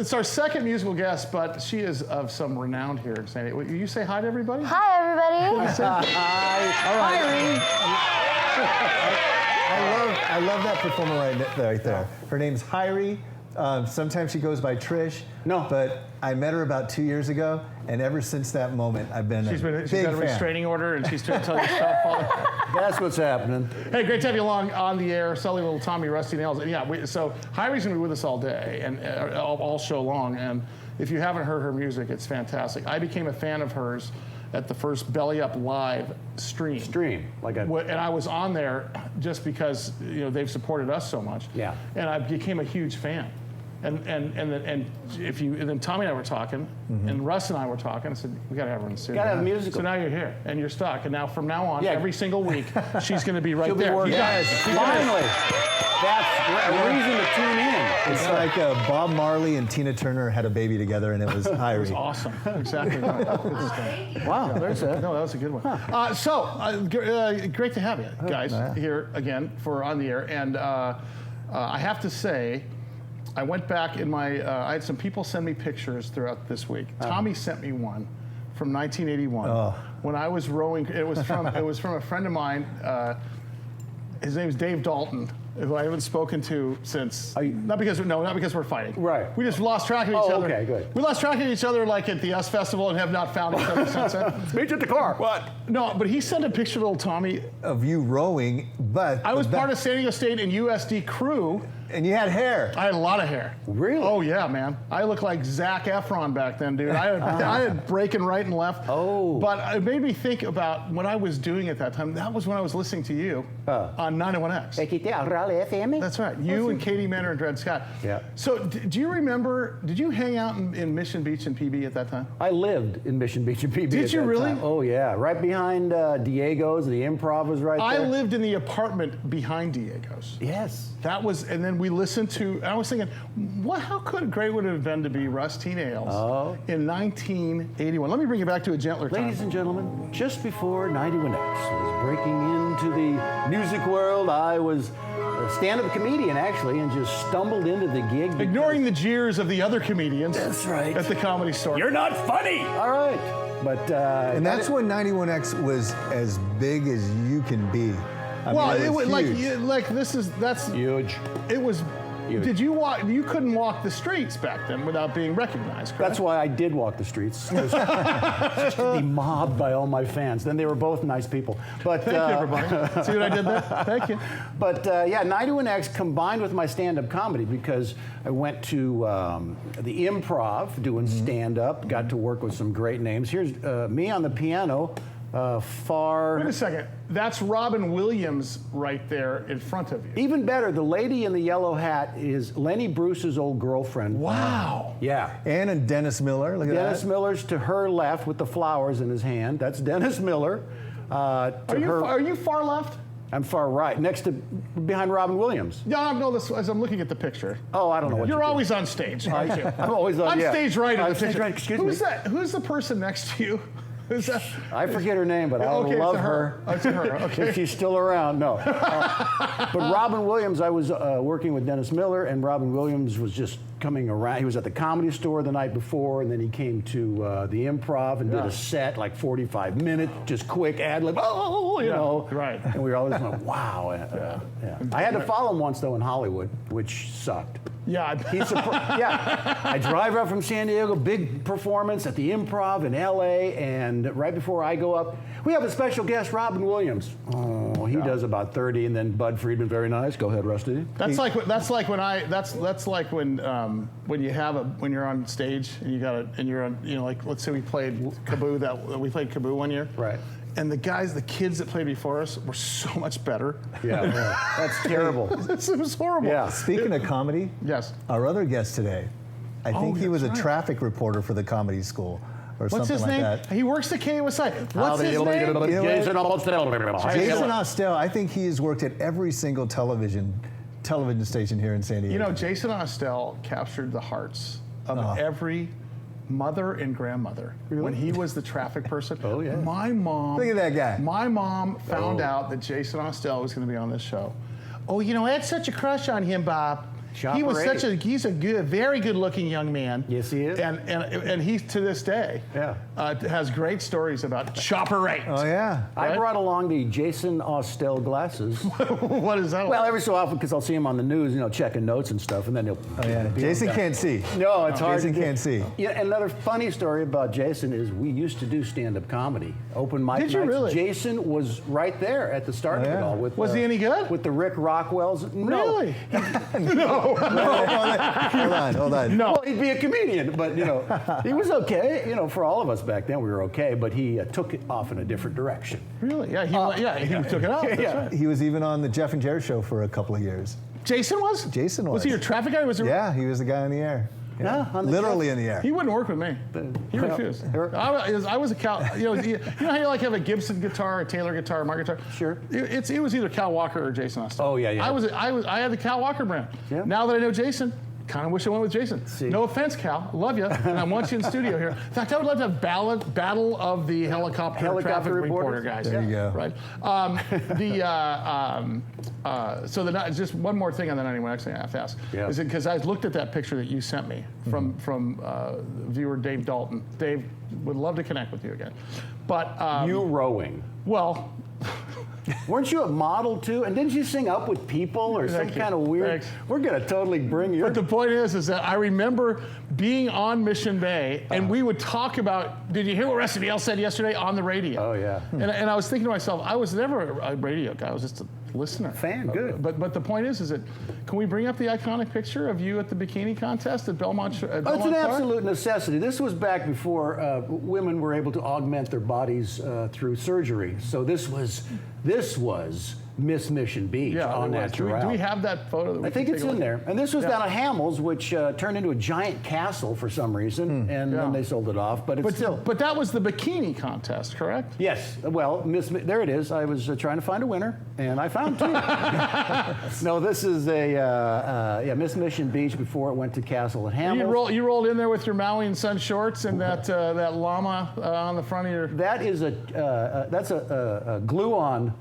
It's our second musical guest, but she is of some renown here in San Diego. Will you say hi to everybody? Hi, everybody. Hi. Hirie. I love that performer right there. Her name's Hirie. Sometimes she goes by Trish. No. But I met her about 2 years ago, and ever since that moment, I've been She's big got a fan. restraining order, and she's trying to tell you stuff. That's what's happening. Hey, great to have you along on the air. Sully, Little Tommy, Rusty Nailz. And yeah, so Hirie's going to be with us all day and all show long. And if you haven't heard her music, it's fantastic. I became a fan of hers at the first Belly Up Live stream. And I was on there just because they've supported us so much. Yeah. And I became a huge fan. And then Tommy and I were talking, and Russ and I were talking. I said, we got to have her in the studio. Got to have a musical. So now you're here, and you're stuck. And now from now on, every single week, she's going to be right there. Finally. That's a reason to tune in. It's like Bob Marley and Tina Turner had a baby together, and it was Hirie. It was awesome. Exactly right. Wow, there's a... No, that was a good one. Great to have you guys here again for On the Air. And I have to say, I went back in my, I had some people send me pictures throughout this week. Tommy sent me one from 1981 when I was rowing. It was from a friend of mine. His name is Dave Dalton, who I haven't spoken to since. Not because we're fighting. Right. We just lost track of each other. Okay, good. We lost track of each other like at the US Festival and have not found each other since then. Meet you at the car. What? No, but he sent a picture of little Tommy. Of you rowing, but... I was part of San Diego State and USD crew. And you had hair. I had a lot of hair. Really? Oh, yeah, man. I looked like Zac Efron back then, dude. I had breaking right and left. Oh. But it made me think about what I was doing at that time. That was when I was listening to you on 91X. That's right. You and Katie Manor and Dred Scott. Yeah. So do you remember, did you hang out in Mission Beach and PB at that time? I lived in Mission Beach and PB. Did you really? Time. Oh, yeah. Right behind Diego's. The Improv was right there. I lived in the apartment behind Diego's. Yes. That was, and then we listened to, and I was thinking, how great would it have been to be Russ T. Nailz in 1981? Let me bring you back to a gentler time. Ladies and gentlemen, just before 91X was breaking into the music world, I was a stand-up comedian, actually, and just stumbled into the gig. Ignoring the jeers of the other comedians. That's right. At the Comedy Store. You're not funny! All right. But, and that's when 91X was as big as you can be. It was that's huge. It was. Huge. Did you walk? You couldn't walk the streets back then without being recognized. Correct? That's why I did walk the streets. Just to be mobbed by all my fans. Then they were both nice people. But thank you, everybody. See what I did there? Thank you. But 91X combined with my stand-up comedy because I went to the Improv doing stand-up. Got to work with some great names. Here's me on the piano. Wait a second. That's Robin Williams right there in front of you. Even better, the lady in the yellow hat is Lenny Bruce's old girlfriend. Wow. Yeah. And Dennis Miller. Look at that. Dennis Miller's to her left with the flowers in his hand. That's Dennis Miller. Are you far left? I'm far right, behind Robin Williams. Yeah, no, as I'm looking at the picture. Oh, I don't know what you're always on stage, aren't you? I'm always on stage right in the stage picture. right, excuse me. Who's that? Who's the person next to you? Who's that? I forget her name, but I love her. Oh, it's her. Okay. If she's still around, no. But Robin Williams, I was working with Dennis Miller, and Robin Williams was just coming around. He was at the Comedy Store the night before, and then he came to the Improv and did a set, like 45 minutes, just quick ad-lib, you know. Right. And we were always going, wow. I had to follow him once, though, in Hollywood, which sucked. Yeah. I drive up from San Diego, big performance at the Improv in LA, and right before I go up, we have a special guest, Robin Williams. Oh, he does about 30, and then Bud Friedman, very nice. Go ahead, Rusty. That's like when you're on stage and you're on, like, let's say we played Kaboo one year. Right. And the kids that played before us were so much better. Yeah, that's terrible. It was horrible. Yeah. Speaking of comedy, yes. Our other guest today, I think he was a traffic reporter for the Comedy School or What's something his like name? that. He works at KUSI. What's his name? Jason Austel. Jason Austel. I think he has worked at every single television station here in San Diego. You know, Jason Austel captured the hearts of every mother and grandmother when he was the traffic person. Oh, yeah. My mom. Look at that guy. My mom found out that Jason Austel was going to be on this show. Oh, I had such a crush on him, Bob. He was Chopper he's a good, very good-looking young man. Yes, he is. And he, to this day, has great stories about Chopper 8. Oh, yeah. I brought along the Jason Austel glasses. What is that? Well, every so often, because I'll see him on the news, checking notes and stuff, and then he'll. Oh, yeah. Jason can't see. No, it's hard. Jason can't see. Yeah, another funny story about Jason is we used to do stand-up comedy, open mic nights. Did you really? Jason was right there at the start of it all. Was he any good? With the Rick Rockwells? No. Really? No. Hold on. No. Well, he'd be a comedian, but he was okay. For all of us back then, we were okay. But he took it off in a different direction. Really? Yeah. He took it out. That's right. He was even on the Jeff and Jerry show for a couple of years. Jason was? Jason was. Was he your traffic guy? Yeah, he was the guy in the air. Yeah, literally in the air. He wouldn't work with me. He refused. I was a Cal. You know how you like have a Gibson guitar, a Taylor guitar, my guitar. Sure. It was either Cal Walker or Jason Austel. Oh yeah. I had the Cal Walker brand. Yeah. Now that I know Jason, kind of wish I went with Jason. See. No offense, Cal. Love you, and I want you in studio here. In fact, I would love to have battle of the helicopter traffic reporter guys. There you go. Right. Just one more thing on that anyway. Actually, I have to ask. Yeah. Is it because I looked at that picture that you sent me from viewer Dave Dalton. Dave would love to connect with you again, but You rowing. well. Weren't you a model too? And didn't you sing Up with People or some Thank you. kind of weird? Thanks. We're gonna totally bring you. But the point is that I remember being on Mission Bay, and we would talk about. Did you hear what Russ said yesterday on the radio? Oh yeah. And I was thinking to myself, I was never a radio guy. I was just a listener. Fan, good. But the point is that can we bring up the iconic picture of you at the bikini contest at Belmont? It's an Park? absolute necessity. This was back before women were able to augment their bodies through surgery. So this was Miss Mission Beach on it was. Natural. Do we have that photo? That we I think can it's take a in look there. And this was down at Hamels, which turned into a giant castle for some reason, and then they sold it off. But it's still. But that was the bikini contest, correct? Yes. Well, there it is. I was trying to find a winner, and I found two. No, this is Miss Mission Beach before it went to Castle at Hamels. You rolled in there with your Maui and Sun shorts and that llama on the front of your. That is that's a glue-on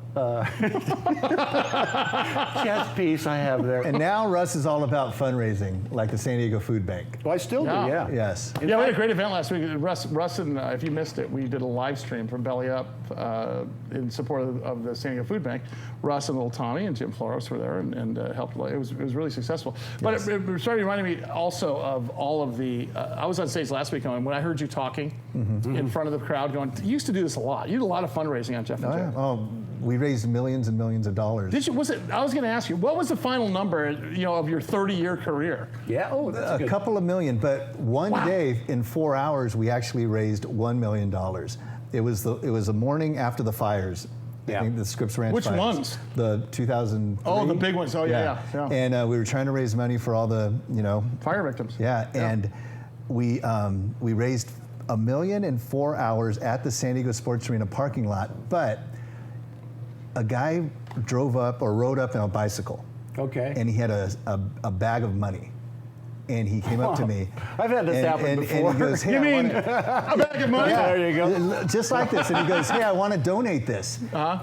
chest piece I have there. And now Russ is all about fundraising, like the San Diego Food Bank. Well, I still do, yeah. Yes. We had a great event last week. Russ and if you missed it, we did a live stream from Belly Up in support of the San Diego Food Bank. Russ and Little Tommy and Jim Floros were there and helped. It was really successful. But it started reminding me also of all of the. I was on stage last week when I heard you talking in front of the crowd, going. You used to do this a lot. You did a lot of fundraising on Jeff and Jeff. Oh, we raised millions and millions of dollars. Did you? Was it? I was going to ask you. What was the final number? Of your 30-year career. Yeah. Oh, that's a couple of million. But one day in 4 hours, we actually raised $1 million. It was the morning after the fires. I think the Scripps Ranch Which fires. ones? The 2003. Oh, the big ones. Oh, yeah. And we were trying to raise money for all the, fire victims. Yeah, and we raised $1 million in 4 hours at the San Diego Sports Arena parking lot. But a guy rode up on a bicycle. Okay. And he had a bag of money. And he came up to me. I've had this happen before. And he goes, hey, you mean a bag of money? Yeah, there you go. Just like this. And he goes, hey, I want to donate this.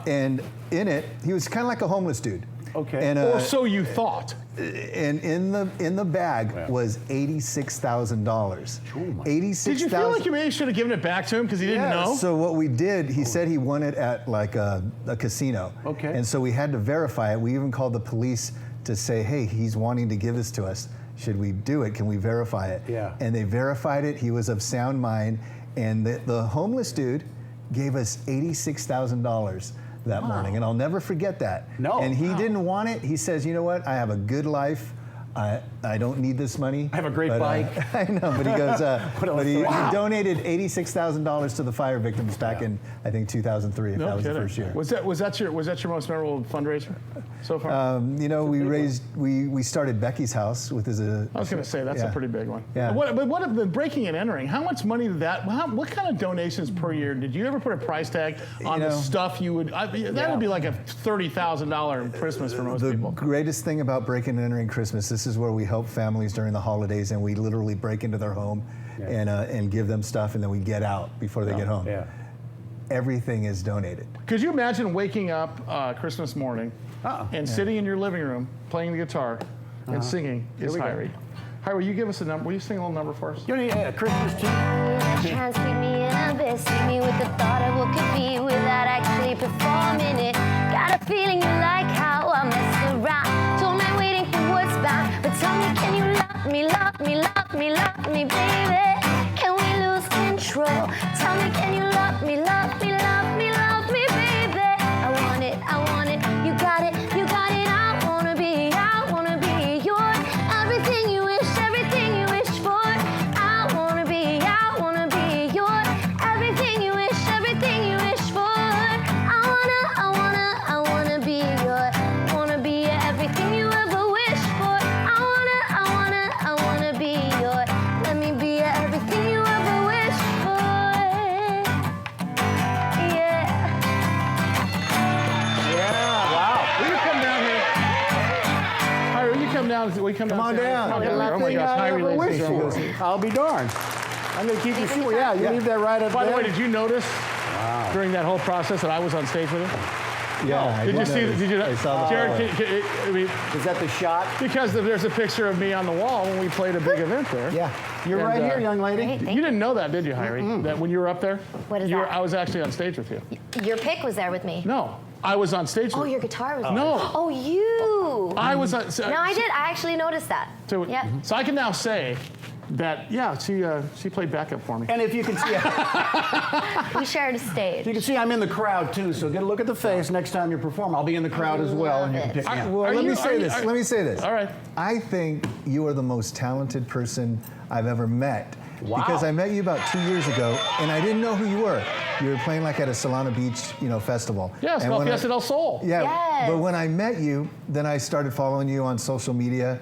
And in it, he was kind of like a homeless dude. Okay. And, or so you thought. And in the bag was $86,000. $86,000. Did you feel like you maybe should have given it back to him because he didn't know? So what we did, he said he won it at like a casino. Okay. And so we had to verify it. We even called the police to say, hey, he's wanting to give this to us. Should we do it? Can we verify it? Yeah. And they verified it. He was of sound mind. And the homeless dude gave us $86,000 that morning. And I'll never forget that. No. And he didn't want it. He says, you know what? I have a good life. I don't need this money. I have a great bike. I know, but he goes, he donated $86,000 to the fire victims back in, I think, 2003, if that was the first year. Was that your most memorable fundraiser so far? We started Becky's house with his. I was going to say that's a pretty big one. Yeah. But what the breaking and entering? How much money did that? What kind of donations per year? Did you ever put a price tag on the stuff you would? That would be like a $30,000 Christmas for most people. The greatest thing about breaking and entering Christmas, this is where we help families during the holidays, and we literally break into their home and give them stuff, and then we get out before they get home. Yeah. Everything is donated. Could you imagine waking up Christmas morning and sitting in your living room playing the guitar and singing is we go. Hirie. Hirie, will you give us a number? Will you sing a little number for us? You need a Christmas tune? Translate me and besting me with the thought of what could be without actually performing it. Got a feeling you like how I mess around. Don't mind waiting for what's bound. But tell me, can you love me, love me, love me, love me, baby? Can we lose control? Tell me, can you love me, love me, love me, love me, baby? I want it, you got it, you got it. I wanna be yours. Everything you wish for. I wanna be yours. Everything you wish for. I wanna be yours. Wanna be everything you ever wished for. I wanna be yours. Let me be everything you ever wished for. Yeah. Wow. Will you come down here? Hirie, will you come down? Will you come on down? down. Oh, Love my to. gosh, I Hirie, ever ladies wished and for. gentlemen. I'll be darned. I'm going to keep you seated. Yeah, you leave that right up By there. the way, did you notice during that whole process that I was on stage with him? Yeah. I Did you see? notice. Did you? I saw the Jared, I mean, Is that the shot? because there's a picture of me on the wall when we played a big event there. Yeah. You're And, right here, young lady. Great, You didn't know that, did you, Hirie? That when you were up there, What is you were, that? I was actually on stage with you. Your pick was there with me. No, I was on stage. Oh, with your guitar was No. there. Oh, you. I was on. No, I did. I actually noticed that. So, Yep. so I can now say that she played backup for me. And if you can see, We shared a stage. you can see I'm in the crowd too, so get a look at the face next time you perform. I'll be in the crowd as well, and you can love pick me it. up. Well, Are let you- me say are- this. are- Let me say this. All right. I think you are the most talented person I've ever met. Wow. Because I met you about 2 years ago, and I didn't know who you were. You were playing like at a Solana Beach, festival. Yeah, it's And called when I- Fiesta del Sol. Yeah, Yes. but when I met you, then I started following you on social media,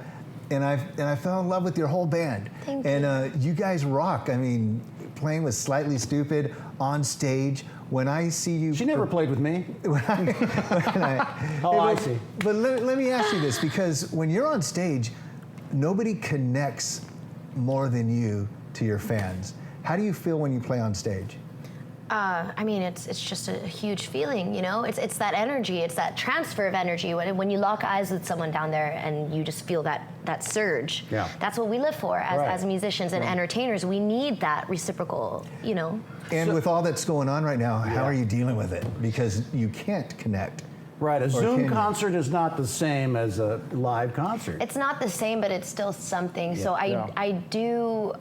and I fell in love with your whole band. Thank and you guys rock. I mean, playing with Slightly Stupid on stage. When I see you, She never played with me. when I- Oh, I but- see. But let me ask you this, because when you're on stage, nobody connects more than you to your fans. How do you feel when you play on stage? I mean, it's just a huge feeling, It's that energy, it's that transfer of energy. When you lock eyes with someone down there and you just feel that surge. Yeah. That's what we live for Right. as musicians and entertainers. We need that reciprocal, And with all that's going on right now, how are you dealing with it? Because you can't connect. Right, a Or Zoom can you? concert is not the same as a live concert. It's not the same, but it's still something. So Yeah. I do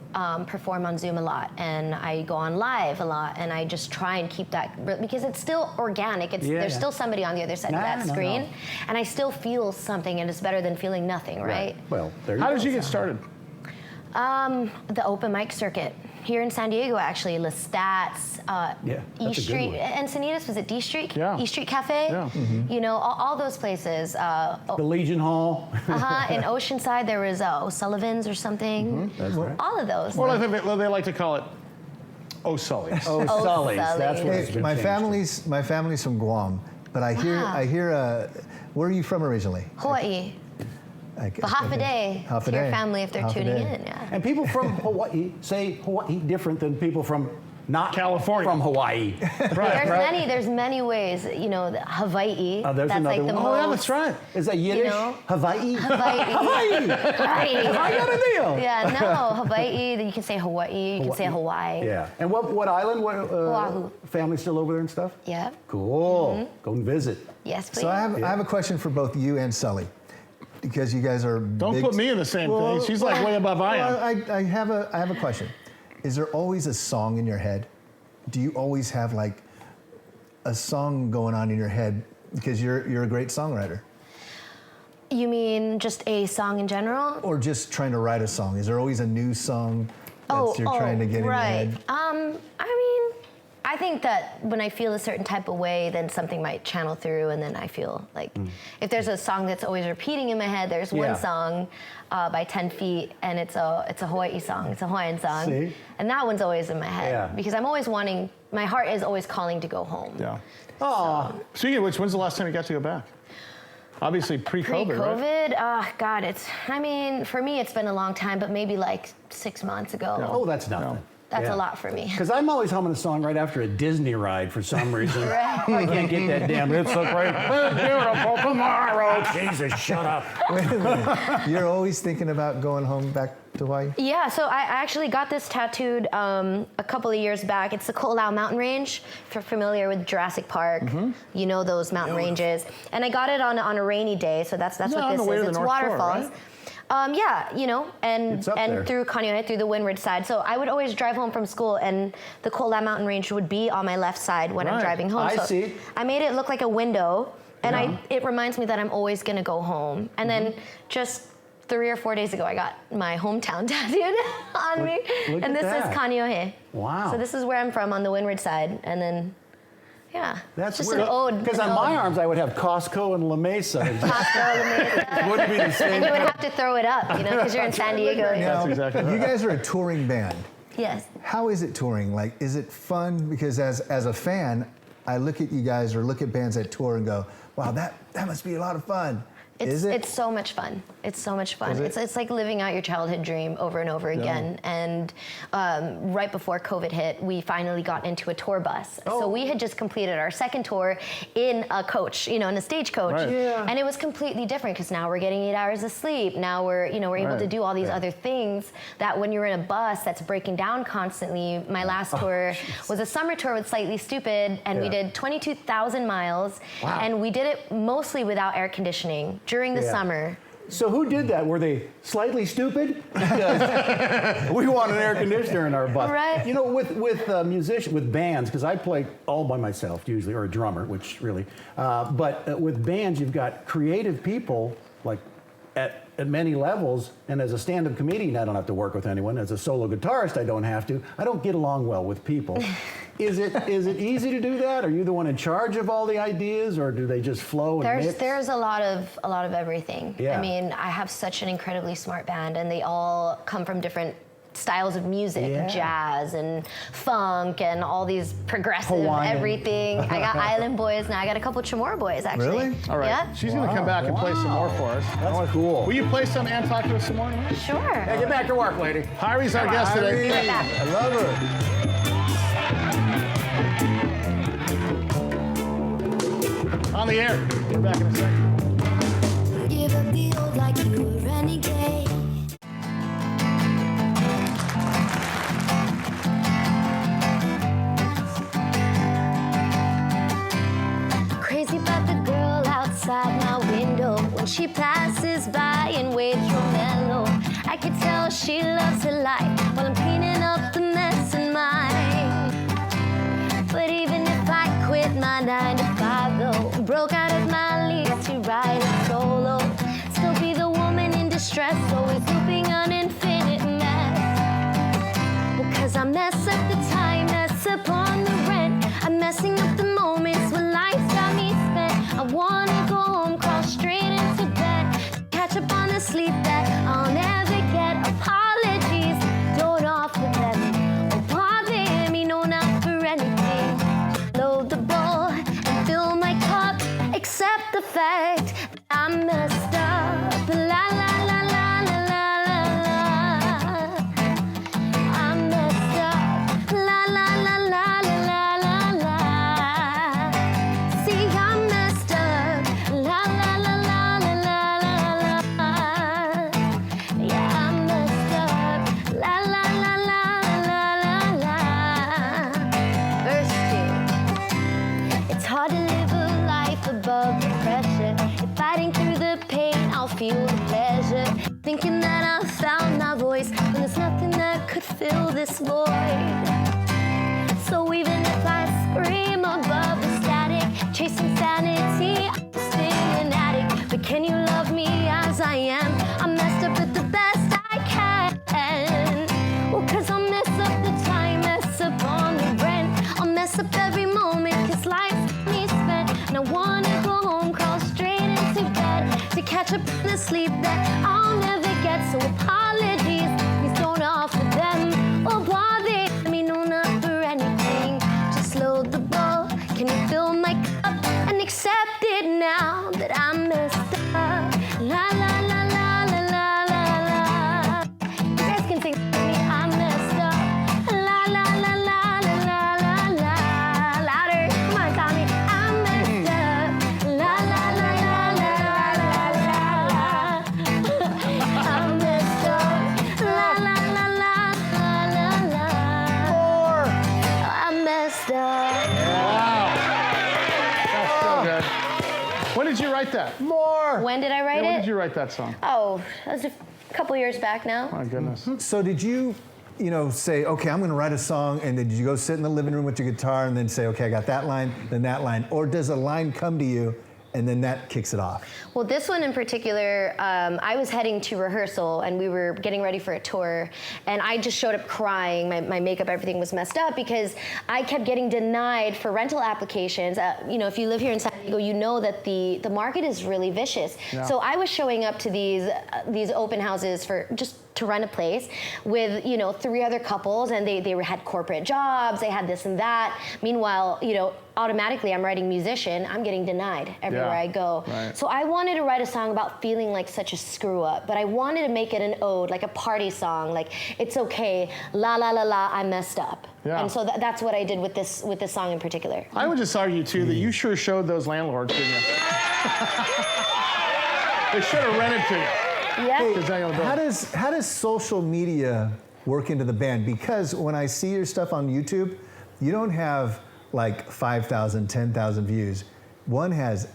perform on Zoom a lot, and I go on live a lot, and I just try and keep that, because it's still organic. There's Yeah. still somebody on the other side of that No, screen, no. and I still feel something, and it's better than feeling nothing, right? Well, there you How go. did you get started? The open mic circuit here in San Diego, actually, Lestat's, Yeah, E that's a good Street, one. Encinitas, was it D Street? Yeah. E Street Cafe. Yeah. All those places. The Legion Hall. In Oceanside, there was O'Sullivan's or something. That's right. All of those. Well, I think they like to call it Sully's. Oh, Sully's. That's Sully's. what Hey, it's been my changed to. family's from Guam, but I hear. Where are you from originally? Hawaii. But half a day Half a to your day. family if they're Half a tuning day. in. Yeah. And people from Hawaii say Hawaii different than people from not California. from Hawaii. Right. There's many ways. Hawaii. Oh, there's that's like another the one. most. Oh, yeah, that's right. Is that Yiddish? know? Hawaii? Hawaii. Hawaii! Hawaii. I got a deal. Yeah, no, Hawaii. Then you can say Hawaii. You can say Hawaii. Yeah. And what island? Oahu. Family still over there and stuff? Yeah. Cool. Go and visit. Yes, please. So I have a question for both you and Sully, because you guys are. Don't big- put me in the same thing. She's like way above I am. Well, I have a question. Is there always a song in your head? Do you always have like a song going on in your head? Because you're a great songwriter. You mean just a song in general? Or just trying to write a song? Is there always a new song that you're trying to get in your right. head? I think that when I feel a certain type of way, then something might channel through, and then I feel like if there's a song that's always repeating in my head, there's Yeah. one song by 10 Feet, and it's a Hawaii song. It's a Hawaiian song. See? And that one's always in my head Yeah. because I'm always wanting, my heart is always calling to go home. Yeah. Oh, Speaking of which, when's the last time you got to go back? Obviously pre-COVID, right? Pre-COVID, God, for me, it's been a long time, but maybe like 6 months ago. Yeah. oh, that's nothing. That's a lot for me. Because I'm always humming a song right after a Disney ride for some reason. Right. I can't get that damn. It's a great, beautiful tomorrow. Jesus, shut up. Wait a minute. You're always thinking about going home back to Hawaii? Yeah, so I actually got this tattooed a couple of years back. It's the Ko'olau mountain range. If you're familiar with Jurassic Park, you know those mountain ranges. And I got it on a rainy day, so that's what on the this way to is. the It's North Shore, waterfalls. right? Yeah, you know, It's up there. and through Kaneohe, through the windward side. So I would always drive home from school, and the Ko'olau mountain range would be on my left side when I'm Right. driving home. I So see. I made it look like a window, and it reminds me that I'm always gonna go home. And then just 3 or 4 days ago, I got my hometown tattooed on me, look and at this that. is Kaneohe. Wow. So this is where I'm from, on the windward side, and then. Yeah, That's just weird. an ode. Because an on my ode. arms, I would have Costco and La Mesa. Costco, La Mesa. It wouldn't be the And same. you would have to throw it up, you know, because you're in San Diego. That's exactly You right. guys are a touring band. Yes. How is it touring? Like, is it fun? Because as a fan, I look at you guys or look at bands that tour and go, wow, that must be a lot of fun. Is it? It's so much fun. It's so much fun. Is it? It's like living out your childhood dream over and over again. And right before COVID hit, we finally got into a tour bus. So we had just completed our second tour in a coach, you know, in a stagecoach. Right. Yeah. And it was completely different because now we're getting 8 hours of sleep. Now we're able Right. to do all these other things that when you're in a bus that's breaking down constantly. My last tour was a summer tour with Slightly Stupid, and we did 22,000 miles. Wow. And we did it mostly without air conditioning during the Yeah. summer. So who did that? Were they slightly stupid? Because we want an air conditioner in our bus. Right. You know, with bands, because I play all by myself usually, or a drummer, which really. But with bands, you've got creative people like at many levels. And as a stand-up comedian, I don't have to work with anyone. As a solo guitarist, I don't have to. I don't get along well with people. Is it easy to do that? Are you the one in charge of all the ideas, or do they just flow and mix? There's a lot of everything. Yeah. I mean, I have such an incredibly smart band, and they all come from different styles of music, Yeah. jazz and funk and all these progressive Hawaiian. everything. I got Island Boys now. I got a couple Chamorro Boys actually. Really? All right. Yeah. She's going to come back and play some more for us. That's cool. Will you play some and talk to us some more? tonight? Sure. Hey, get back to work, lady. Hirie's our guest today. Right back. I love her. On the air. We'll be back in a second. Give up the old like you a renegade. Crazy about the girl outside my window when she passes by and waves real mellow. I can tell she loves her life while I'm cleaning up the mess in mine. But even if I quit my 9 to 5 though, broke out of my lease to ride it solo, still be the woman in distress, always looping an infinite mess. Well, 'cause I mess up the time, mess up on the rent. I'm messing up the moments when life's got me spent. I wanna go home, crawl straight into bed, catch up on the sleep that I'll never get. Apologies, don't offer them. Oh, bother me, no, not for anything. Load the bowl and fill my cup. Accept the fact that I'm messed up. La la la la la la la la. I'm messed up. La la la la la la la la. See, I'm messed up. La la la la la la la la. Yeah, I'm messed up. La la la la la la la. Verse 2. It's hard to live a life above the pressure. If fighting through the pain, I'll feel the pleasure. Thinking that I found my voice when there's nothing that could fill this void. So even if I scream above the static, chasing sanity, I'm still an addict. But can you love me as I am? I'm messed up at the best I can. Well, 'cause I'll mess up the time, mess up on the rent. I'll mess up every moment, 'cause life's me spent. And I wanna go home, crawl straight into bed, to catch up on the sleep that I'll never get. So apologies, please don't offer them. Or bother me, no, not for anything. Just load the bowl, can you fill my cup and accept it now that I'm messed up? La la la la la la la la. You guys can sing with me. I'm messed up. La write that? More. When did I write When it? did you write that song? Oh, that was a couple years back now. My goodness. So did you, say, okay, I'm going to write a song, and then did you go sit in the living room with your guitar and then say, okay, I got that line, then that line, or does a line come to you and then that kicks it off? Well, this one in particular, I was heading to rehearsal and we were getting ready for a tour, and I just showed up crying. My makeup, everything was messed up because I kept getting denied for rental applications. If you live here in San Diego, you know that the market is really vicious. Yeah. So I was showing up to these open houses for just to rent a place with 3 other couples, and they had corporate jobs, they had this and that. Meanwhile, automatically I'm writing musician, I'm getting denied everywhere I go. Right. So I wanted to write a song about feeling like such a screw up, but I wanted to make it an ode, like a party song, like it's okay, la la la la, I messed up. Yeah. And so that's what I did with this song in particular. I would just argue too that you sure showed those landlords, didn't you? They should have rented to you. Yeah. How does social media work into the band? Because when I see your stuff on YouTube, you don't have like 5,000, 10,000 views. One has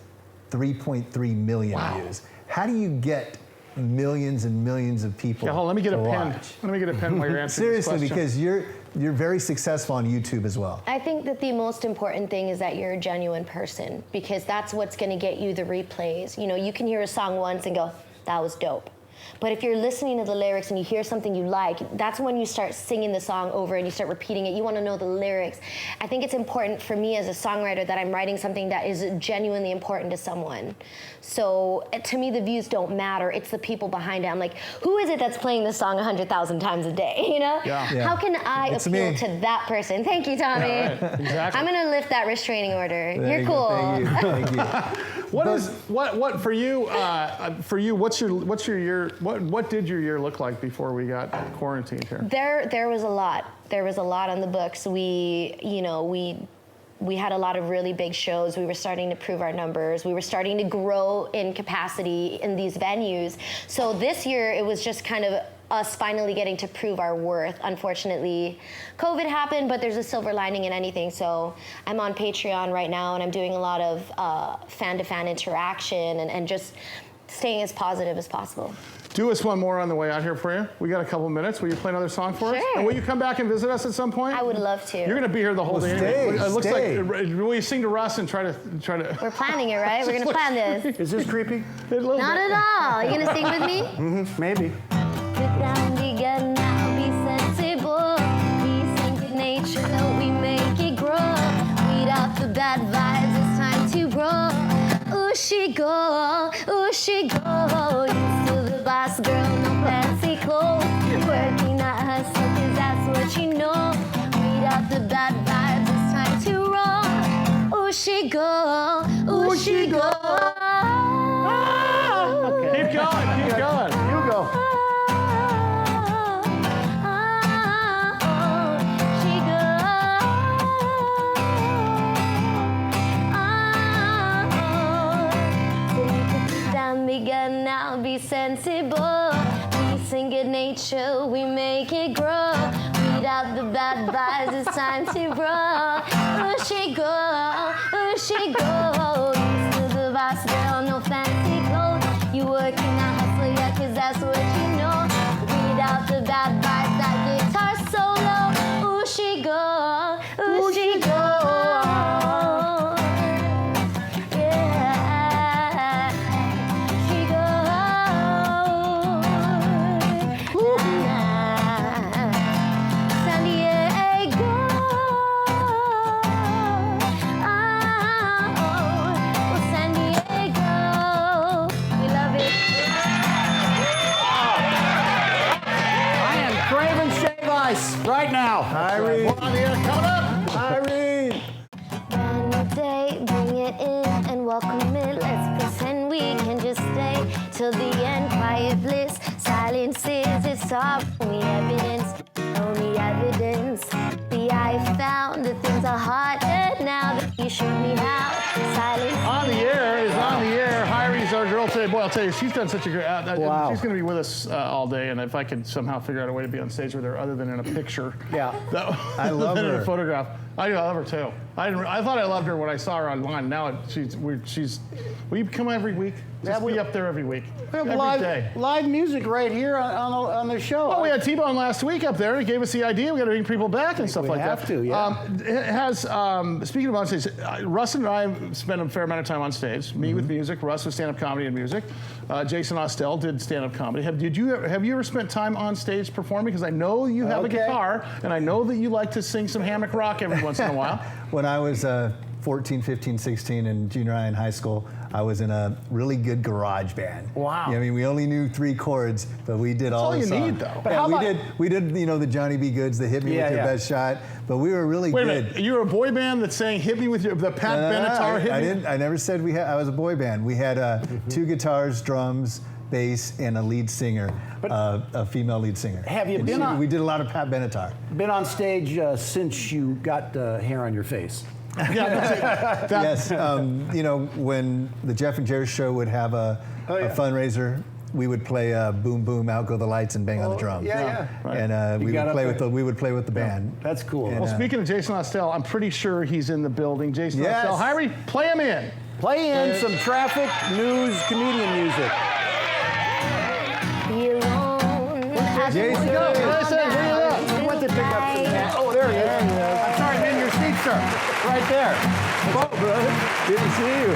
3.3 million views. How do you get millions and millions of people? Yeah, hold on, let me get a to pen. watch? Let me get a pen while you're answering this Seriously, question. because you're very successful on YouTube as well. I think that the most important thing is that you're a genuine person, because that's what's going to get you the replays. You can hear a song once and go, that was dope. But if you're listening to the lyrics and you hear something you like, that's when you start singing the song over and you start repeating it. You want to know the lyrics. I think it's important for me as a songwriter that I'm writing something that is genuinely important to someone. So to me, the views don't matter. It's the people behind it. I'm like, who is it that's playing this song 100,000 times a day? Yeah. Yeah. How can I It's appeal me. to that person? Thank you, Tommy. Yeah, right. Exactly. I'm going to lift that restraining order. There You're you cool. go. Thank you. What for you? What did your year look like before we got quarantined here? There was a lot. There was a lot on the books. We had a lot of really big shows. We were starting to prove our numbers. We were starting to grow in capacity in these venues. So this year, it was just kind of us finally getting to prove our worth. Unfortunately, COVID happened, but there's a silver lining in anything. So I'm on Patreon right now, and I'm doing a lot of fan-to-fan interaction and just staying as positive as possible. Do us one more on the way out here for you. We got a couple minutes. Will you play another song for us? Sure. And will you come back and visit us at some point? I would love to. You're going to be here the whole Well, day. stay, It looks stay. like. Will you sing to Russ and try to? We're planning it, right? We're going to plan this. Is this creepy? A little Not bit. at all. You going to sing with me? Maybe. Sit down, be good now, be sensible. Peace and good nature, we make it grow. Weed out the bad vibes, it's time to grow. Ooh, she go, used to the boss girl, no fancy clothes. Working at hustle, cause that's what you know. Weed out the bad vibes, it's time to roll. Ooh, she go, Keep going. Keep going. You go. Now be sensible, peace and good nature, we make it grow. Weed out the bad vibes, it's time to grow. Ooh, she go, used to the boss girl, no fancy clothes. You working out hustle, yeah, cause that's what you know. Weed out the bad vibes, that guitar solo. Ooh, she go, Right now. Irene. We're on the air. Coming up. Irene. Brand new day, bring it in and welcome it. Let's pretend we can just stay till the end. Quiet bliss, silence is it's all only evidence. The I found the things are harder now that you showed me how. Silence. On the air is on the air. Hirie's our girl today. Boy, I'll tell you, she's done such a great. Wow. She's going to be with us all day, and if I could somehow figure out a way to be on stage with her other than in a picture, Yeah. that, I love than in her. a photograph, I love her too. I thought I loved her when I saw her online. Now will you come every week? Just be up there every week. We have every day. live music right here on the show. Oh, we had T-Bone last week up there. He gave us the idea. We got to bring people back and stuff we like have that. to, yeah. It has, speaking of on stage, Russ and I spent a fair amount of time on stage. Me with music, Russ with stand-up comedy and music. Jason Austel did stand-up comedy. Have you ever spent time on stage performing? Because I know you have a guitar, and I know that you like to sing some hammock rock every once in a while. When I was 14, 15, 16 in junior high and high school, I was in a really good garage band. Wow. I mean, we only knew 3 chords, but we did all the songs. That's all you need, though. But Yeah, how we did, the Johnny B. Goods, the Hit Me With Your Best Shot, but we were really Wait a good. minute, you were a boy band that sang "Hit Me with the Pat Benatar hit I me"? didn't. I never said I was a boy band. We had 2 guitars, drums, bass, and a lead singer, a female lead singer. Have you And been on- We did a lot of Pat Benatar. Been on stage since you got hair on your face. Yeah, Yes, when the Jeff and Jerry show would have a fundraiser, we would play "Boom Boom, Out Go the Lights" and bang on the drums. Yeah. And we would play with the band. That's cool. And, Well, speaking of Jason Austel, I'm pretty sure he's in the building. Jason Yes. Austel, Hirie, play him in. Play in some traffic, news, comedian music. Be alone. Jason. Go, listen, bring it up. He went to pick up some gas. Oh, there he is. I'm sorry, I'm in your seat, sir. Right there. Whoa, brother. Good to see you.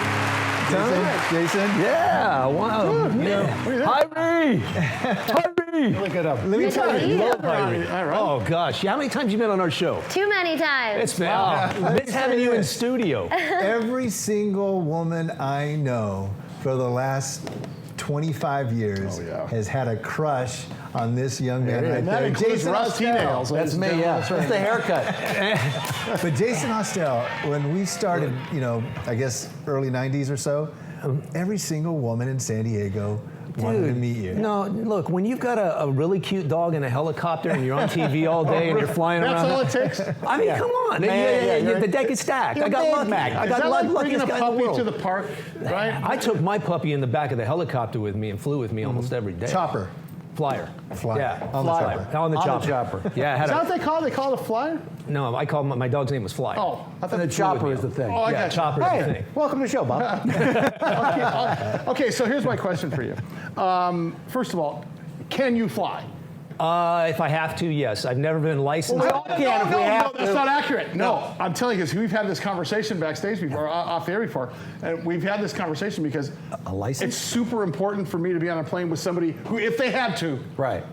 Jason? Yeah, wow. Hirie! Hirie! Look it up. Let me tell you. Love Hirie. All right. Oh, gosh. How many times you been on our show? Too many times. It's been, miss having you in studio. Every single woman I know for the last 25 years has had a crush on this young man right And that there. includes Russ Nailz. That's me, yeah. That's the haircut. But Jason Austel, when we started, I guess early 90s or so, every single woman in San Diego wanted to meet you. No, look, when you've got a really cute dog in a helicopter and you're on TV all day and you're flying That's around. all it takes. I mean, come on. The deck is stacked. I got lucky. I Is got that like bringing luckiest a guy in the puppy world. to the park, right? I took my puppy in the back of the helicopter with me and flew with me almost every day. Chopper. Flyer. Flyer. Yeah. On the Flyer. chopper. On the chopper. Yeah, I had Is that what they call it? They call it a flyer? No, I called my dog's name was Flyer. Oh, I thought And the chopper is the thing. Oh, I Yeah, got you. chopper is the thing. Welcome to the show, Bob. Okay, so here's my question for you. First of all, can you fly? If I have to, yes. I've never been licensed. No, that's not accurate. No, I'm telling you, because we've had this conversation backstage before, off air before, and we've had this conversation because A license? it's super important for me to be on a plane with somebody who, if they had to,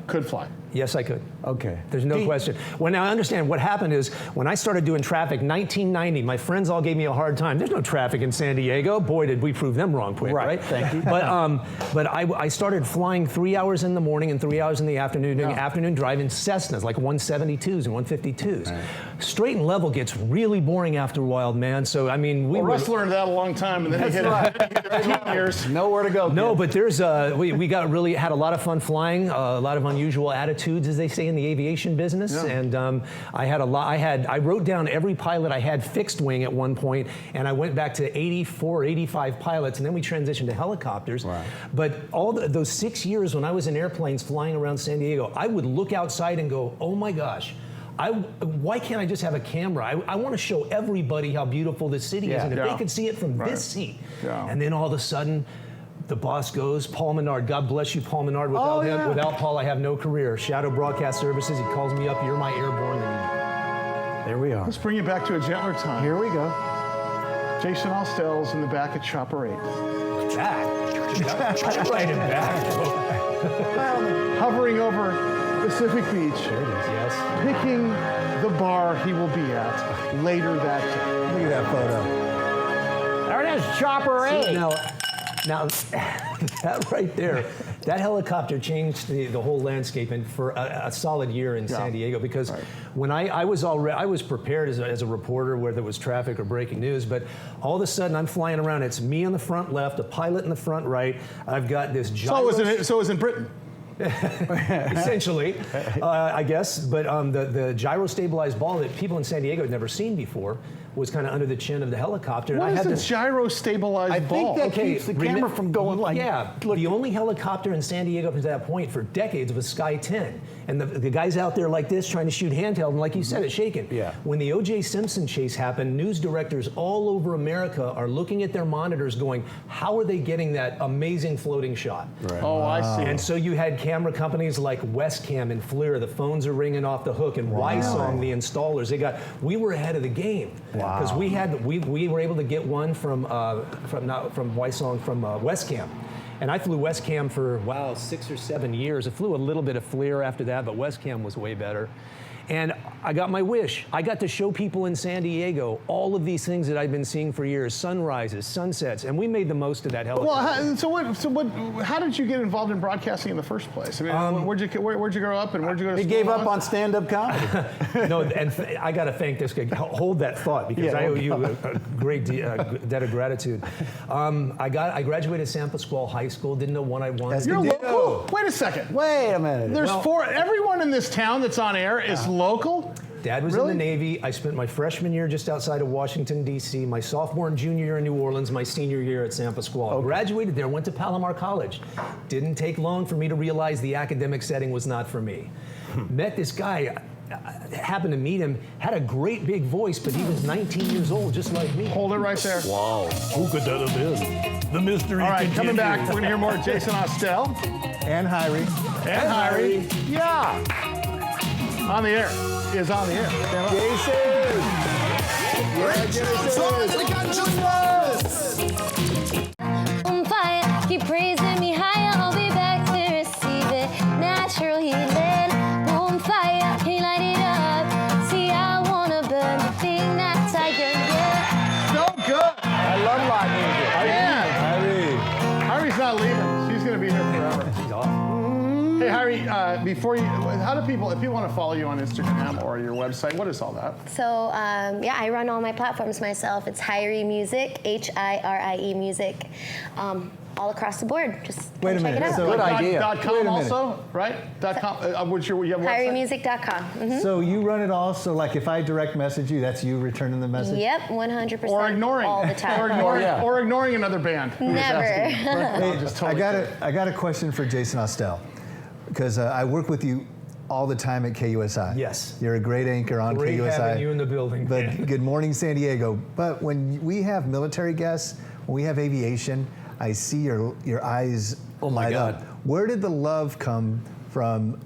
could fly. Yes, I could. Okay. There's no question. Well, now I understand what happened is when I started doing traffic, 1990, my friends all gave me a hard time. There's no traffic in San Diego. Boy, did we prove them wrong quick, right? Thank you. But I started flying 3 hours in the morning and 3 hours in the afternoon, doing afternoon drive in Cessnas, like 172s and 152s. Right. Straight and level gets really boring after a while, man. So, I mean, Russ learned that a long time, and then he hit it 15 years. Nowhere to go. No, but there's we got really had a lot of fun flying, a lot of unusual attitudes, as they say in the aviation business, and I wrote down every pilot I had fixed wing at one point, and I went back to 84, 85 pilots, and then we transitioned to helicopters. Right. But all those 6 years when I was in airplanes flying around San Diego, I would look outside and go, oh my gosh. Why can't I just have a camera? I want to show everybody how beautiful this city is, and if they could see it from this seat. Yeah. And then all of a sudden, the boss goes, Paul Menard. God bless you, Paul Menard. Without him, without Paul, I have no career. Shadow Broadcast Services. He calls me up. You're my airborne lead. There we are. Let's bring you back to a gentler time. Here we go. Jason Austel's in the back at Chopper 8. Back. Right in back. Hovering over Pacific Beach. There it is, yes. Picking the bar he will be at later that day. Look at that photo. There it is, Chopper 8. Now, that right there, that helicopter changed the whole landscape and for a solid year in San Diego, because when I was prepared as a reporter, whether it was traffic or breaking news, but all of a sudden I'm flying around. It's me in the front left, a pilot in the front right. I've got this gyro. So it was in Britain. Essentially, I guess. But the gyro-stabilized ball that people in San Diego had never seen before was kind of under the chin of the helicopter. What and is a gyro-stabilized ball? I think that keeps the camera from going like... Yeah, the only helicopter in San Diego up to that point for decades was Sky 10. and the guy's out there like this trying to shoot handheld, and like you said, it's shaking. Yeah. When the O.J. Simpson chase happened, news directors all over America are looking at their monitors going, how are they getting that amazing floating shot? Right. Oh, I see. And so you had camera companies like Westcam and FLIR, the phones are ringing off the hook, and Wisong, the installers, we were ahead of the game. Because we were able to get one from Wisong, from Westcam. And I flew Westcam for, 6 or 7 years. I flew a little bit of FLIR after that, but Westcam was way better. And I got my wish. I got to show people in San Diego all of these things that I've been seeing for years, sunrises, sunsets, and we made the most of that helicopter. Well, how did you get involved in broadcasting in the first place? I mean, where'd you grow up and where'd you go to He school? gave up on stand-up comedy. No, and I got to thank this guy. Hold that thought, because I owe you a great debt of gratitude. I graduated San Pasquale High School. Didn't know what I wanted. You're local? Wait a second. Wait a minute. There's everyone in this town that's on air is local? Dad was Really? in the Navy. I spent my freshman year just outside of Washington, D.C., my sophomore and junior year in New Orleans, my senior year at San Pasquale. Graduated there, went to Palomar College. Didn't take long for me to realize the academic setting was not for me. Met this guy, happened to meet him, had a great big voice, but he was 19 years old, just like me. Hold it right there. Wow. Who could that have been? The mystery All right, coming continues. back, we're going to hear more Jason Austel And Hirie. and Hirie. Yeah. On the air. Is on the air. On fire, keep praising me higher. I'll be back to receive it. Natural healing. On fire, can't light it up. See, I wanna burn the thing that I can get. So good. I love live music. Man. Hirie's not leaving. She's going to be here forever. He's awesome. Hey, Hirie, before you, how do people, if people want to follow you on Instagram or your website, what is all that? So, I run all my platforms myself. It's Hirie Music, Hirie Music, all across the board. Just Wait a check minute. it out. So- Good idea. .com Wait a minute. also, right? .com. What's your website? HirieMusic.com. Mm-hmm. So you run it all. So like if I direct message you, that's you returning the message? Yep, 100%. Or ignoring. all the time. Or ignoring another band. Never. Hey, just totally I got a question for Jason Austel, because I work with you all the time at KUSI. Yes. You're a great anchor on Great KUSI. having you in the building. But Good Morning San Diego. But when we have military guests, when we have aviation, I see your eyes light God. up. Where did the love come from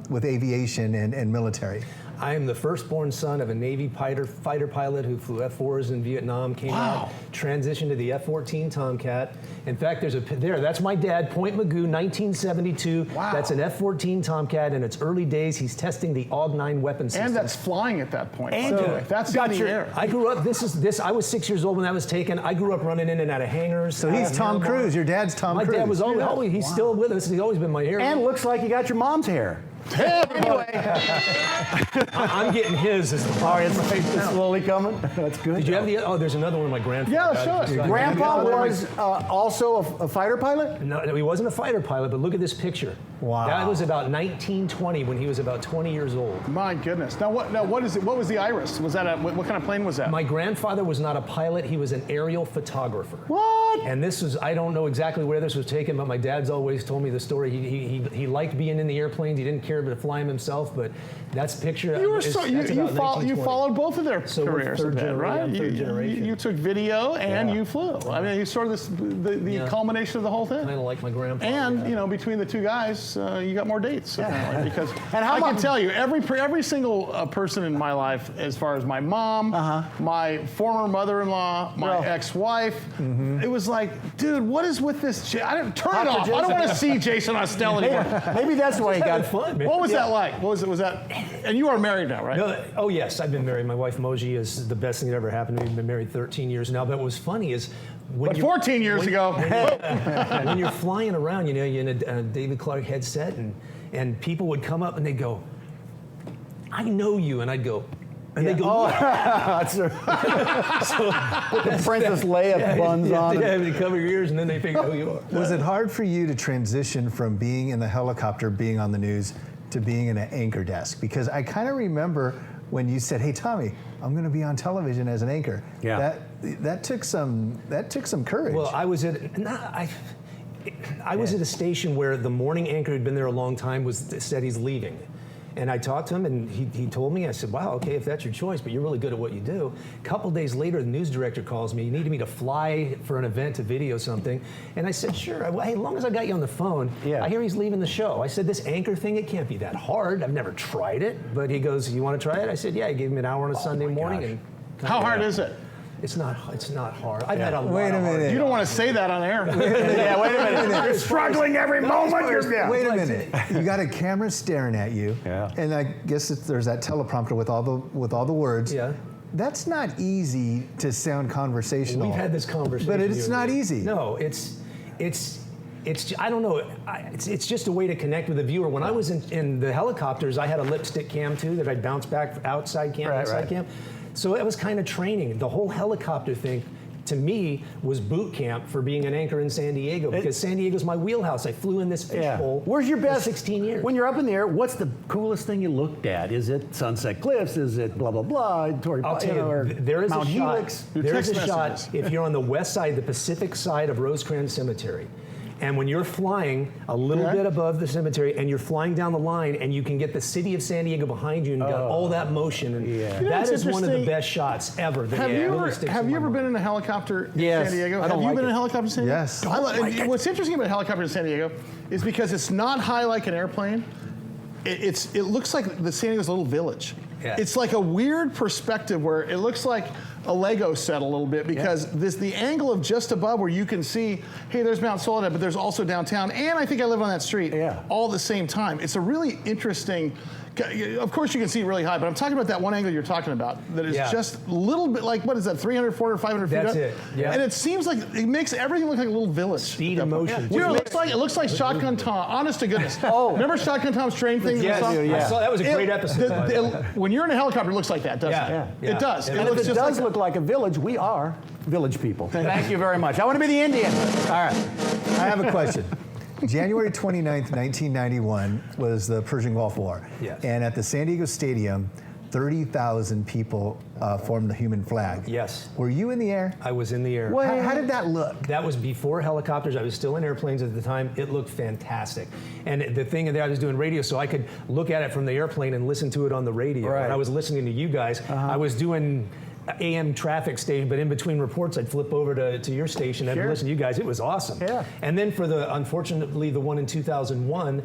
with aviation and military? I am the firstborn son of a Navy fighter pilot who flew F-4s in Vietnam, came out, transitioned to the F-14 Tomcat. In fact, that's my dad, Point Magoo, 1972. Wow. That's an F-14 Tomcat. In its early days, he's testing the AUG-9 weapon system. And that's flying at that point. And So that's in the air. I grew up, I was 6 years old when that was taken. I grew up running in and out of hangars. So he's Tom Cruise. Your dad's Tom My Cruise. dad was always he's still with us. He's always been my hero. And looks like you got your mom's hair. I'm getting his. Is the All right, it's slowly coming. That's good. Did you have the? Oh, there's another one of my grandfather. Yeah, show it. Grandpa was also a fighter pilot? No, he wasn't a fighter pilot, but look at this picture. Wow. That was about 1920 when he was about 20 years old. My goodness. Now what is it? What was the Iris? Was that what kind of plane was that? My grandfather was not a pilot, he was an aerial photographer. What? And this was, I don't know exactly where this was taken, but my dad's always told me the story. He liked being in the airplanes, he didn't care to fly them himself, but that's picture. You were that's so about you 1920. followed both of their So we're careers, third a bit, gener- right? I'm third generation. You took video and you flew. I mean, you sort of the culmination of the whole thing. Kind of like my grandfather. And you know, between the two guys, you got more dates apparently. Because And how I can much- tell you, every single person in my life, as far as my mom, my former mother-in-law, my ex-wife, it was like, dude, what is with this? I don't turn it off. I don't want to see Jason Austel anymore. Maybe that's why he got fun, man. What was that like? What was it? Was that? And you are married now, right? No, oh yes, I've been married. My wife Moji is the best thing that ever happened to me. We've been married 13 years now. But what was funny is when But 14 years ago. when you're flying around, you know, you're in a David Clark headset, and people would come up and they'd go, "I know you," and I'd go. And they go, That's Princess Leia buns on. Yeah, they cover your ears and then they figure out who you are. Was it hard for you to transition from being in the helicopter, being on the news, to being in an anchor desk? Because I kind of remember when you said, "Hey, Tommy, I'm going to be on television as an anchor." Yeah. That took some courage. Well, I was at I was at a station where the morning anchor had been there a long time. Said he's leaving. And I talked to him, and he told me, I said, wow, okay, if that's your choice, but you're really good at what you do. A couple days later, the news director calls me. He needed me to fly for an event to video something. And I said, sure. Hey, as long as I got you on the phone, I hear he's leaving the show. I said, this anchor thing, it can't be that hard. I've never tried it. But he goes, you want to try it? I said, yeah. He gave me an hour on a Sunday morning. And how hard is it? It's not hard. I've had a lot Wait a of hard. minute. You don't want to say that on air. Yeah, wait a minute. You're struggling every moment. Wait a minute. You got a camera staring at you, and I guess there's that teleprompter with all the words. Yeah. That's not easy to sound conversational. We've had this conversation. But it's not easy. No, it's I don't know. It's just a way to connect with the viewer. When I was in the helicopters, I had a lipstick cam too that I'd bounce back outside cam, inside cam. So it was kind of training. The whole helicopter thing, to me, was boot camp for being an anchor in San Diego, because San Diego's my wheelhouse. I flew in this fishbowl. Where's your best? For 16 years. When you're up in the air, what's the coolest thing you looked at? Is it Sunset Cliffs? Is it blah blah blah? I'll tell you, or there is Mount a shot. Helix? There is a Text shot messages. if you're on the west side, the Pacific side of Rosecrans Cemetery. And when you're flying a little bit above the cemetery and you're flying down the line and you can get the city of San Diego behind you and you got all that motion. And that is one of the best shots ever. Have you ever been in a helicopter in San Diego? Have you been in a helicopter in San Diego? Yes. What's interesting about a helicopter in San Diego is because it's not high like an airplane. It looks like the San Diego's a little village. Yeah. It's like a weird perspective where it looks like a Lego set a little bit, because the angle of just above where you can see, hey, there's Mount Soledad, but there's also downtown, and I think I live on that street all at the same time. It's a really interesting. Of course, you can see really high, but I'm talking about that one angle you're talking about that is just a little bit like, what is that, 300, 400, 500 feet up? That's it, yeah. And it seems like it makes everything look like a little village. Speed and motion. You know, it looks like Shotgun Tom, honest to goodness. Remember Shotgun Tom's train thing? Yes, I saw that was a great episode. When you're in a helicopter, it looks like that, doesn't it? Yeah. It does. And if it does look like a village, we are village people. Thank you very much. I want to be the Indian. All right. I have a question. January 29th, 1991 was the Persian Gulf War. Yes. And at the San Diego Stadium, 30,000 people formed the human flag. Yes. Were you in the air? I was in the air. How did that look? That was before helicopters. I was still in airplanes at the time. It looked fantastic. And the thing there, I was doing radio, so I could look at it from the airplane and listen to it on the radio. Right. And I was listening to you guys. I was doing AM traffic station, but in between reports, I'd flip over to your station and listen to you guys. It was awesome. Yeah. And then for unfortunately, the one in 2001,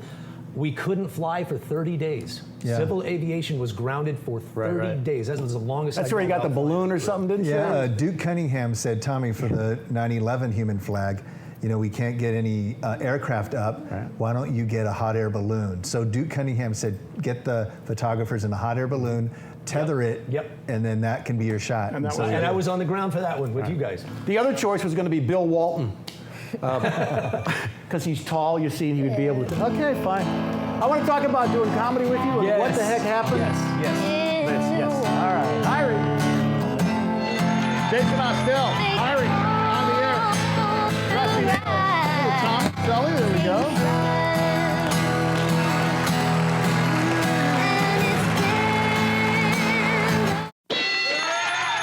we couldn't fly for 30 days. Yeah. Civil aviation was grounded for 30 days. That was the longest. That's where you got the balloon or something, didn't you? Yeah, Duke Cunningham said, Tommy, for the 9/11 human flag, you know, we can't get any aircraft up. Why don't you get a hot air balloon? So Duke Cunningham said, get the photographers in a hot air balloon, tether it, and then that can be your shot. And I was on the ground for that one with you guys. The other choice was going to be Bill Walton. Because he's tall, you see, he would be able to. Okay, fine. I want to talk about doing comedy with you and what the heck happened. Yes. All right. Hirie. Jason Austel, Hirie, on the air. Rusty Nailz. Tom, Sully, there we go.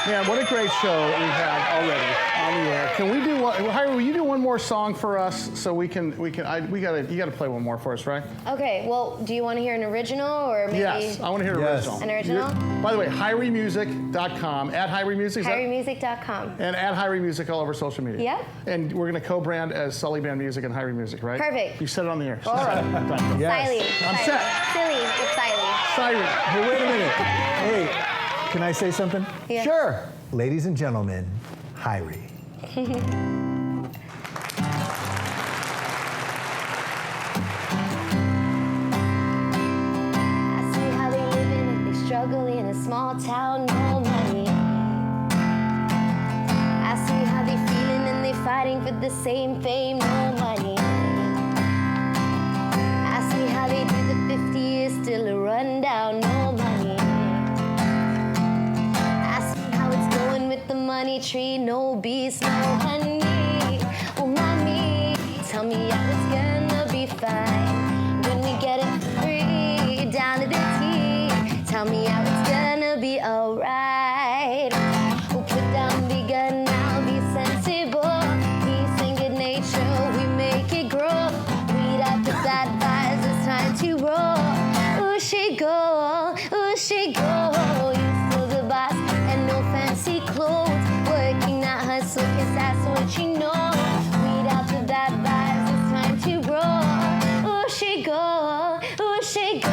Man, what a great show we had already on the air. Can we do one? Hirie, will you do one more song for us so we can? You gotta play one more for us, right? Okay, well, do you want to hear an original or maybe? Yes, I want to hear an original. An original? By the way, HirieMusic.com, at Hirie Music. HirieMusic.com. And at Hirie Music all over social media. Yep. And we're going to co-brand as Sully Band Music and Hirie Music, right? Perfect. You said it on the air. All right. Siley. I'm set. Silly with Siley. Siren. Hey, wait a minute. Hey, can I say something? Yeah. Sure. Ladies and gentlemen, Hirie. I see how they living and they struggle in a small town, no money. I see how they feeling and they fighting for the same fame, no money. I see how they do the 50 years still a rundown, no money. I see how it's going with the money tree, no bees, no honey. Oh, mommy, tell me how it's gonna be fine when we get it free down to the T. Tell me how it's gonna be alright. We'll put down the gun now, be sensible. Peace and good nature, we make it grow. Weed out the bad vibes, it's time to roll. Ooh, she goes. that's what she knows. Weed out the bad vibes, it's time to roll. Ooh, she go, ooh, she go.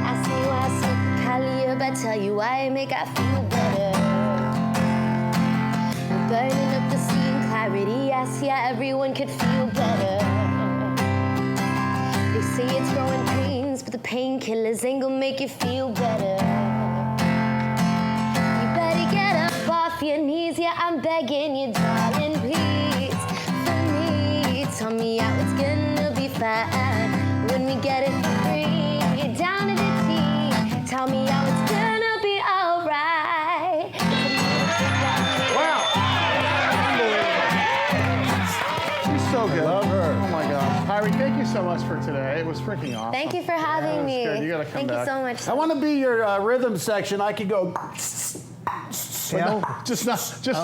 Ask me why I'm so Calliope, I tell you why I make I feel better. I'm burning up the sea in clarity, I see how everyone could feel better. They say it's growing pains, but the painkillers ain't gonna make you feel better. You better get up off your knees, yeah, I'm begging you, darling, please. For me, tell me how it's gonna be fine when we get it free, down to the T. Tell me how it's gonna be alright. Wow. She's so good. Love her. Oh my gosh. Hirie, thank you so much for today. It was freaking awesome. Thank you for having me. good. You gotta come Thank back. you so much. I want to be your rhythm section. I could go. Just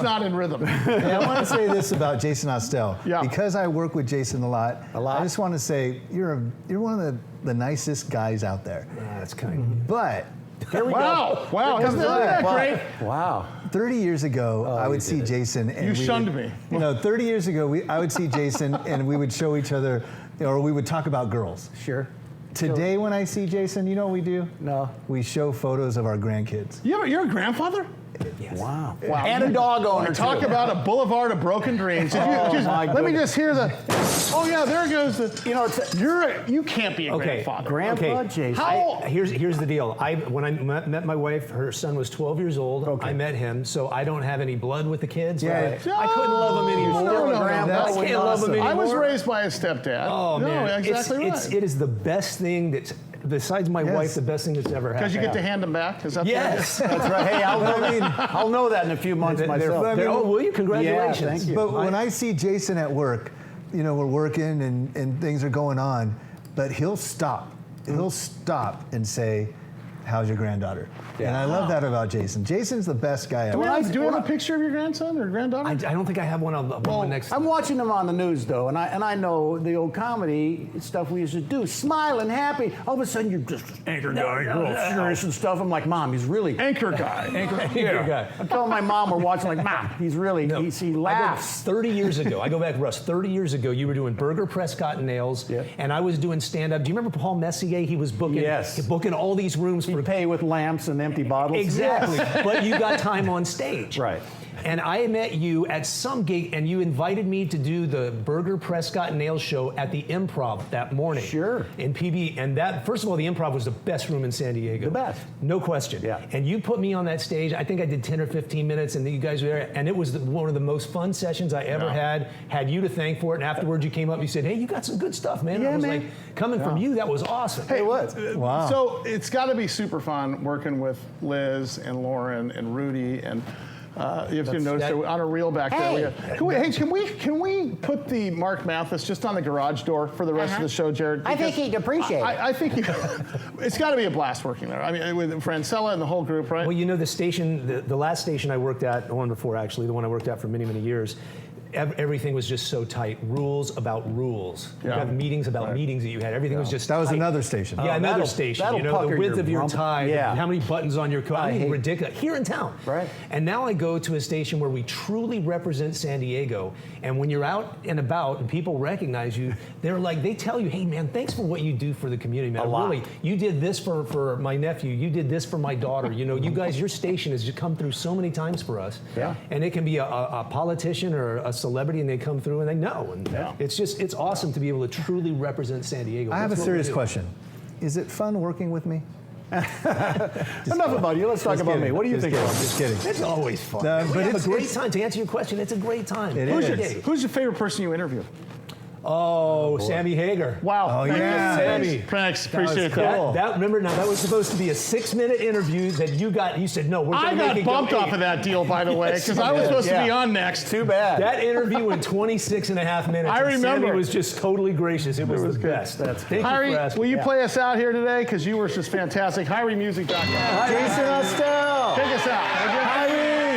not in rhythm. Hey, I want to say this about Jason Austel. Yeah. Because I work with Jason a lot. I just want to say you're one of the nicest guys out there. That's kind. But Here we Wow. Wow. Isn't that great? Wow. 30 years ago, I would see Jason, and You we shunned would- me. You know, 30 years ago, I would see Jason, and we would show each other, or we would talk about girls. Sure. Today, when I see Jason, you know what we do? No. We show photos of our grandkids. You're a grandfather? Wow. Wow. And a dog owner. Talk too. about a boulevard of broken dreams. If my let me goodness. just hear the. Oh yeah, there goes the. You know, it's You can't be a Okay, grandfather. Grandpa Jason. How- Here's the deal. When I met my wife, her son was 12 years old. Okay. I met him, so I don't have any blood with the kids. Yeah. Right? I couldn't love them anymore. No, no, no, I that's can't love them awesome. anymore. I was raised by a stepdad. Oh no, man, exactly right. it is the best thing that's besides my Yes. wife, the best thing that's ever happened. Because you get to hand them back. Is that Yes. That's right. Hey, I'll know that in a few months myself. Oh, will you? Congratulations. Yeah, thank you. But when I see Jason at work, you know, we're working and things are going on, but he'll stop. He'll stop and say, "How's your granddaughter?" And I love that about Jason. Jason's the best guy Do we ever. have a picture of your grandson or granddaughter? I don't think I have one on the one next. I'm watching him on the news though, and I know the old comedy stuff we used to do, smiling, happy. All of a sudden you're just anchor guy, you're all serious and stuff. I'm like, Mom, he's really Anchor guy. Anchor guy. I'm telling my mom we're watching, like, Mom, he's really he I go laughs. 30 years ago. I go back, Russ. 30 years ago, you were doing Burger Prescott and Nailz, Yep. and I was doing stand-up. Do you remember Paul Messier? He was booking, Yes. booking all these rooms You for pay with lamps and empty bottles. Exactly. But you got time on stage. Right. And I met you at some gig, and you invited me to do the Burger Prescott and Nailz show at the Improv that morning. Sure. In PB. And that, first of all, the Improv was the best room in San Diego. The best. No question. Yeah. And you put me on that stage. I think I did 10 or 15 minutes, and you guys were there. And it was one of the most fun sessions I ever had. Had you to thank for it. And afterwards, you came up and you said, "Hey, you got some good stuff, man." And I was man. like, coming from you, that was awesome. Hey, was. Wow. So it's got to be super fun working with Liz and Lauren and Rudy and. You have to notice that- that on a reel back there. Hey. Can we put the Mark Mathis just on the garage door for the rest of the show, Jared? I think Because he'd appreciate it. I think it's got to be a blast working there. I mean, with Francella and the whole group, right? Well, you know, the station, the last station I worked at, the one before actually, the one I worked at for many, many years, everything was just so tight. Rules about rules. You Yeah. have meetings about meetings that you had. Everything was just That was tight. another station. Yeah, another that'll- station. that'll You know, the pucker width your of your rump. tie, Yeah. how many buttons on your coat. I mean, hate- ridiculous. Here in town. Right. And now I go to a station where we truly represent San Diego. And when you're out and about and people recognize you, they're like, they tell you, "Hey, man, thanks for what you do for the community, man. A lot. Really, you did this for my nephew. You did this for my daughter. You know, you guys, your station has come through so many times for us." Yeah. And it can be a politician or a celebrity, and they come through and they know. And it's awesome to be able to truly represent San Diego. I have a That's what we serious do. question. Is it fun working with me? Enough about you. Let's talk Just about kidding. me. What do you Just think kidding. about me? Just kidding. It's always fun. No, We but have it's- a great it's- time. To answer your question, it's a great time. It Every is. day. Who's your favorite person you interviewed? Oh, Sammy Hagar. Wow. Oh, thank you. yeah. Sammy. Thanks. That was Appreciate cool. that. Remember now, that was supposed to be a 6-minute interview that you got. You said, "No, we're I going to got make it bumped go off of that deal, by the way, because I was Yeah. supposed to be on next. Too bad. That interview went 26 and a half minutes. I and remember. Sammy was just totally gracious. It was the good. best. Thank you Hirie, for asking. will you play us out here today? Because you were just fantastic. HirieMusic.com. Jason Austel. Take us out.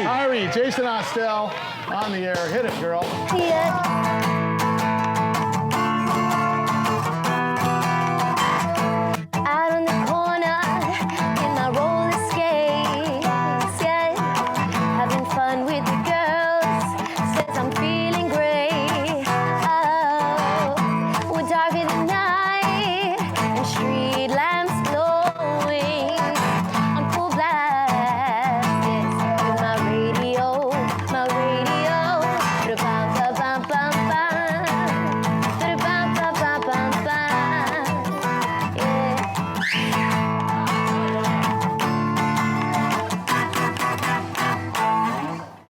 Hirie, Jason Austel on the air. Hit it, girl. Yeah.